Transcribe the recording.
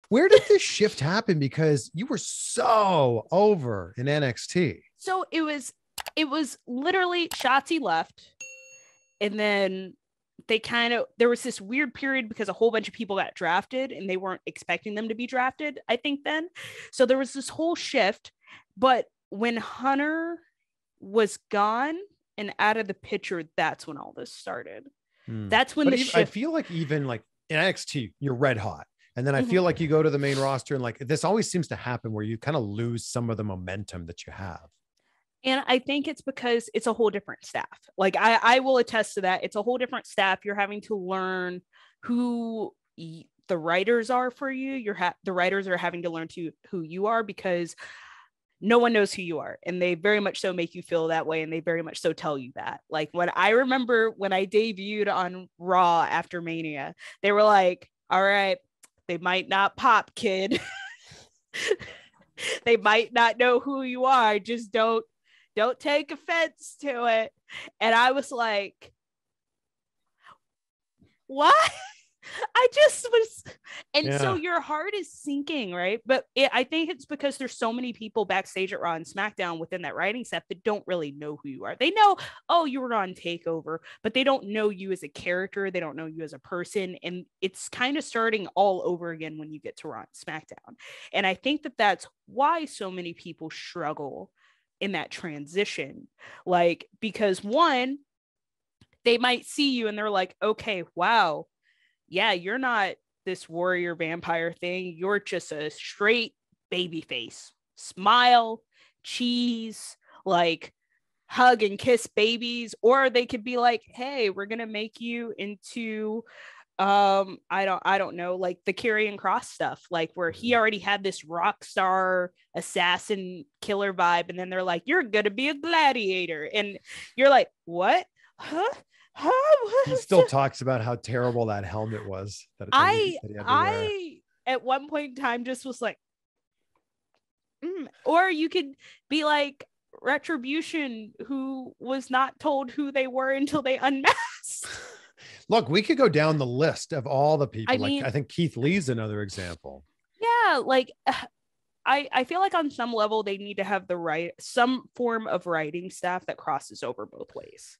Where did this shift happen? Because you were so over in NXT. So it was literally Shotzi left, and then there was this weird period because a whole bunch of people got drafted and they weren't expecting them to be drafted, I think then. So there was this whole shift, but when Hunter was gone and out of the picture, that's when all this started. That's when I feel like even like in NXT, you're red hot. And then I feel like you go to the main roster and like this always seems to happen where you kind of lose some of the momentum that you have. And I think it's because it's a whole different staff. Like I will attest to that. It's a whole different staff. You're having to learn who the writers are for you. The writers are having to learn who you are, because no one knows who you are. And they very much so make you feel that way. And they very much so tell you that. Like when I debuted on Raw after Mania, they were like, all right, they might not pop, kid. They might not know who you are. Just don't take offense to it. And I was like, what? I just was. And so your heart is sinking, right? But I think it's because there's so many people backstage at Raw and SmackDown within that writing staff that don't really know who you are. They know, oh, you were on TakeOver, but they don't know you as a character. They don't know you as a person. And it's kind of starting all over again when you get to Raw and SmackDown. And I think that that's why so many people struggle in that transition. Like, because one, they might see you and they're like, okay, wow, yeah, you're not this warrior vampire thing. You're just a straight baby face. Smile, cheese, like hug and kiss babies. Or they could be like, hey, we're gonna make you into I don't know, like the Karrion Kross stuff, like where he already had this rock star assassin killer vibe, and then they're like, you're gonna be a gladiator, and you're like, what? Huh? He still talks about how terrible that helmet was. I at one point in time just was like, or you could be like Retribution, who was not told who they were until they unmasked. Look, we could go down the list of all the people. I mean, I think Keith Lee's another example. Yeah, like I feel like on some level they need to have some form of writing staff that crosses over both ways.